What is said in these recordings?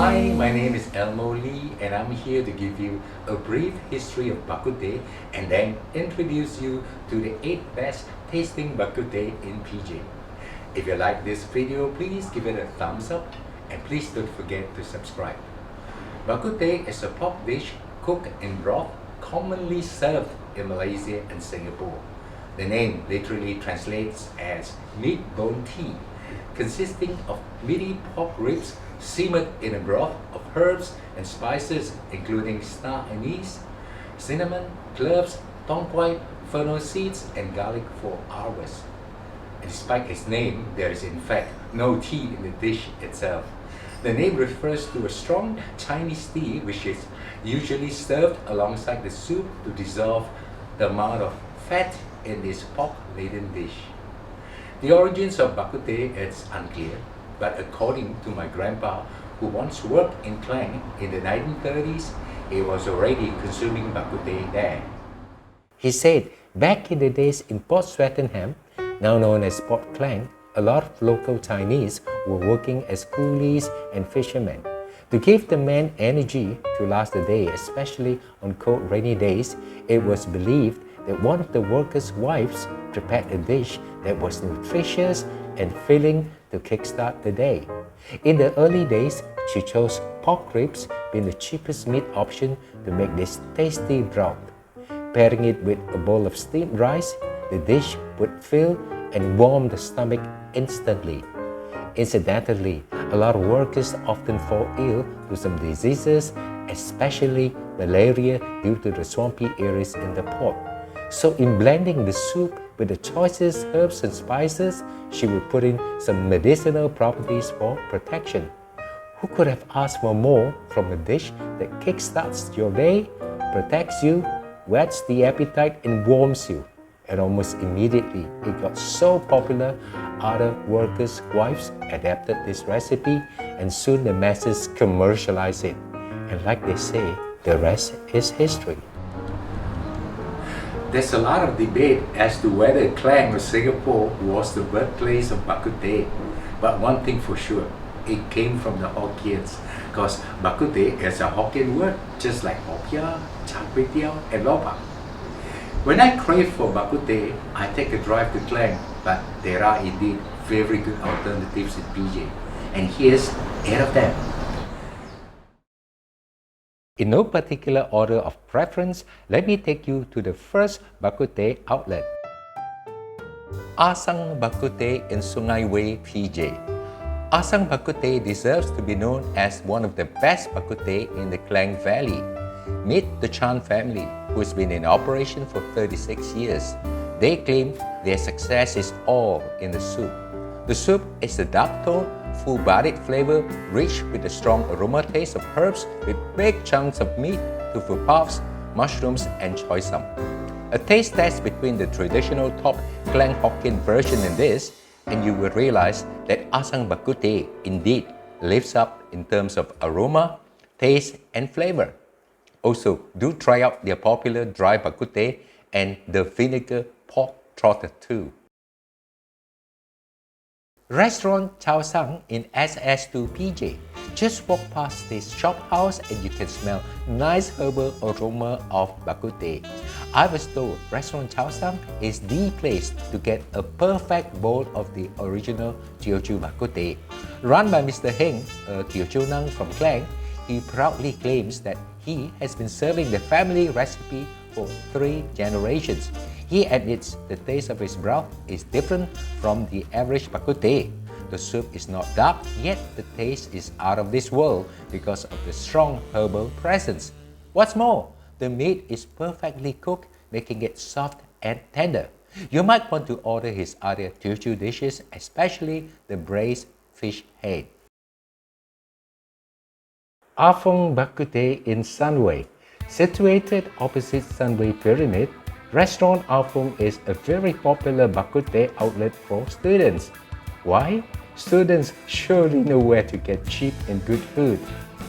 Hi, my name is Elmo Lee and I'm here to give you a brief history of Bakuteh and then introduce you to the 8 best tasting Bakuteh in PJ. If you like this video, please give it a thumbs up and please don't forget to subscribe. Bakuteh is a pork dish cooked in broth commonly served in Malaysia and Singapore. The name literally translates as meat bone tea, consisting of meaty pork ribs simmered in a broth of herbs and spices including star anise, cinnamon, cloves, tong quai, fennel seeds, and garlic for hours. And despite its name, there is in fact no tea in the dish itself. The name refers to a strong Chinese tea which is usually served alongside the soup to dissolve the amount of fat in this pork-laden dish. The origins of Bakuteh is unclear, but according to my grandpa, who once worked in Klang in the 1930s, he was already consuming Bakuteh there. He said back in the days in Port Swettenham, now known as Port Klang, a lot of local Chinese were working as coolies and fishermen. To give the men energy to last the day, especially on cold rainy days, it was believed that one of the workers' wives prepared a dish that was nutritious and filling to kickstart the day. In the early days, she chose pork ribs being the cheapest meat option to make this tasty broth. Pairing it with a bowl of steamed rice, the dish would fill and warm the stomach instantly. Incidentally, a lot of workers often fall ill to some diseases, especially malaria due to the swampy areas in the port. So in blending the soup with the choicest herbs and spices, she would put in some medicinal properties for protection. Who could have asked for more from a dish that kickstarts your day, protects you, whets the appetite, and warms you? And almost immediately, it got so popular, other workers' wives adapted this recipe, and soon the masses commercialized it. And like they say, the rest is history. There's a lot of debate as to whether Klang or Singapore was the birthplace of Bakuteh. But one thing for sure, it came from the Hokkiens, because Bakuteh is a Hokkien word, just like Opia, Char Kway Teow, and Lopa. When I crave for Bakuteh, I take a drive to Klang, but there are indeed very good alternatives in PJ. And here's 8 of them. In no particular order of preference, let me take you to the first Bakuteh outlet. Asang Bakuteh in Sungai Way, PJ. Asang Bakuteh deserves to be known as one of the best Bakuteh in the Klang Valley. Meet the Chan family, who has been in operation for 36 years. They claim their success is all in the soup. The soup is a dark tone, full-bodied flavor, rich with a strong aroma taste of herbs with big chunks of meat, tofu puffs, mushrooms, and choy sum. A taste test between the traditional top Klang Hokkien version and this, and you will realize that Asang Bakuteh indeed lives up in terms of aroma, taste, and flavor. Also, do try out their popular dry Bakuteh and the vinegar pork trotter too. Restaurant Chao Sang in SS2 PJ. Just walk past this shop house and you can smell nice herbal aroma of Bakuteh. I was told Restaurant Chao Sang is the place to get a perfect bowl of the original Teochew Bakuteh. Run by Mr. Heng, a Teochew Nang from Klang, he proudly claims that he has been serving the family recipe for 3 generations. He admits the taste of his broth is different from the average Bakuteh. The soup is not dark, yet the taste is out of this world because of the strong herbal presence. What's more, the meat is perfectly cooked, making it soft and tender. You might want to order his other Teochew dishes, especially the braised fish head. Upping Bakuteh in Sunway. Situated opposite Sunway Pyramid, Restaurant Upping is a very popular Bakuteh outlet for students. Why? Students surely know where to get cheap and good food.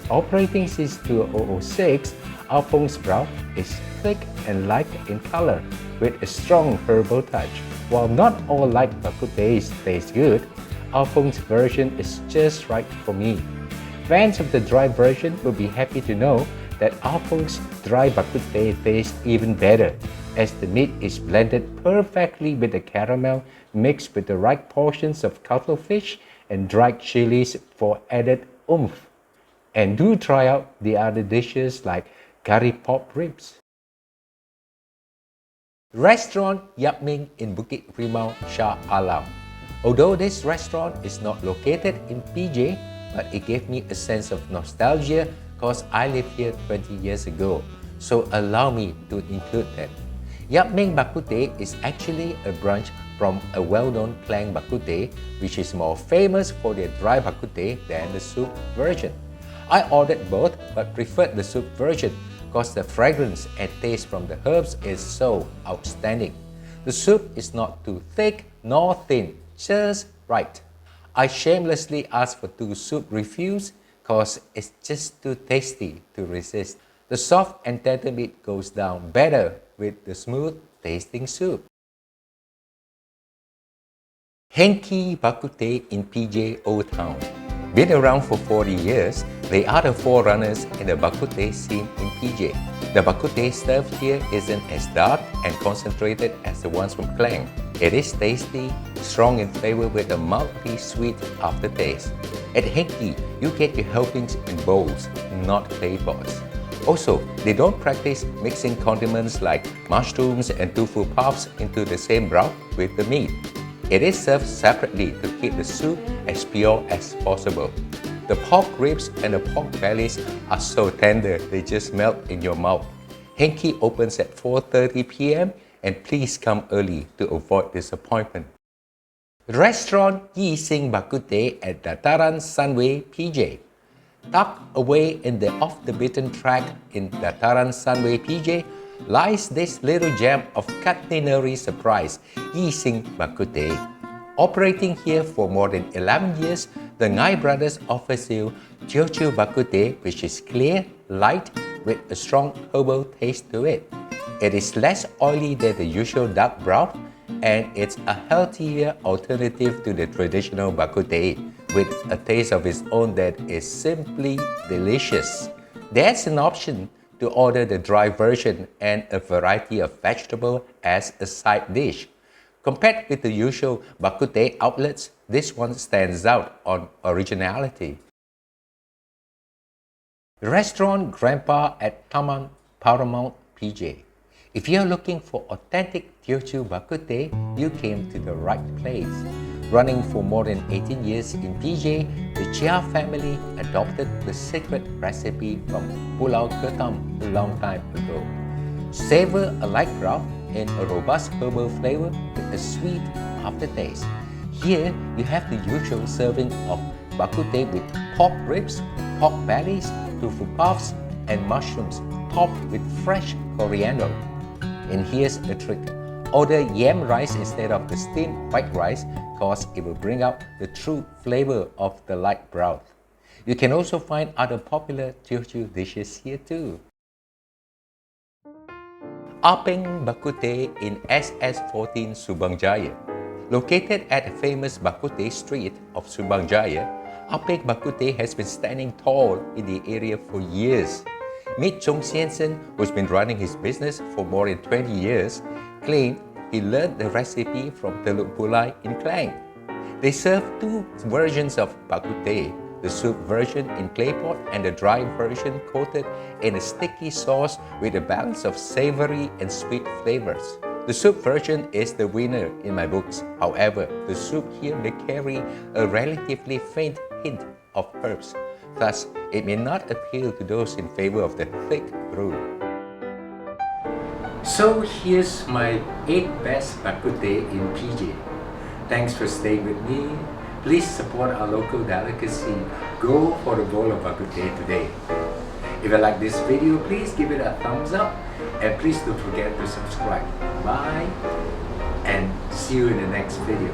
Operating since 2006, Upping's broth is thick and light in color with a strong herbal touch. While not all light Bakutehs taste good, Upping's version is just right for me. Fans of the dry version will be happy to know that Upping's dry bakuteh tastes even better, as the meat is blended perfectly with the caramel mixed with the right portions of cuttlefish and dried chilies for added oomph. And do try out the other dishes like curry pork ribs. Restaurant Yapming in Bukit Rimau, Shah Alam. Although this restaurant is not located in PJ, but it gave me a sense of nostalgia because I lived here 20 years ago, so allow me to include that. Yapming Bakuteh is actually a branch from a well-known Klang Bakuteh, which is more famous for their dry bakuteh than the soup version. I ordered both but preferred the soup version because the fragrance and taste from the herbs is so outstanding. The soup is not too thick nor thin, just right. I shamelessly asked for 2 soup refills because it's just too tasty to resist. The soft and tender meat goes down better with the smooth tasting soup. Hanky Bakuteh in PJ Old Town. Been around for 40 years, they are the forerunners in the bakuteh scene in PJ. The bakuteh served here isn't as dark and concentrated as the ones from Klang. It is tasty, strong in flavor with a mildly sweet aftertaste. At Hanky, you get your helpings in bowls, not clay pots. Also, they don't practice mixing condiments like mushrooms and tofu puffs into the same broth with the meat. It is served separately to keep the soup as pure as possible. The pork ribs and the pork bellies are so tender they just melt in your mouth. Hanky opens at 4:30 p.m. and please come early to avoid disappointment. Restaurant Asang Bakuteh at Dataran Sunway, PJ. Tucked away in the off-the-beaten-track in Dataran Sunway, PJ, lies this little gem of culinary surprise, Asang Bakuteh. Operating here for more than 11 years, the Ngai brothers offers you Teochew Bakuteh, which is clear, light, with a strong herbal taste to it. It is less oily than the usual dark broth, and it's a healthier alternative to the traditional bakuteh, with a taste of its own that is simply delicious. There's an option to order the dry version and a variety of vegetables as a side dish. Compared with the usual bakuteh outlets, this one stands out on originality. Restaurant Grandpa at Taman Paramount, PJ. If you're looking for authentic Teochew Bakuteh, you came to the right place. Running for more than 18 years in PJ, the Chia family adopted the secret recipe from Pulau Ketam a long time ago. Savor a light broth in a robust herbal flavor with a sweet aftertaste. Here, you have the usual serving of bakuteh with pork ribs, pork bellies, tofu puffs, and mushrooms topped with fresh coriander. And here's a trick. Order yam rice instead of the steamed white rice because it will bring out the true flavor of the light broth. You can also find other popular Teochew dishes here too. Upping Bakuteh in SS14 Subang Jaya. Located at the famous Bakuteh Street of Subang Jaya, Upping Bakuteh has been standing tall in the area for years. Mit Chung Siensen, who's been running his business for more than 20 years, claimed he learned the recipe from Teluk Pulai in Klang. They serve 2 versions of bakuteh, the soup version in clay pot and the dry version coated in a sticky sauce with a balance of savory and sweet flavors. The soup version is the winner in my books. However, the soup here may carry a relatively faint hint of herbs. Thus, it may not appeal to those in favor of the thick brew. So here's my 8 best bakuteh in PJ. Thanks for staying with me. Please support our local delicacy. Go for a bowl of bakuteh today. If you like this video, please give it a thumbs up and please don't forget to subscribe. Bye and see you in the next video.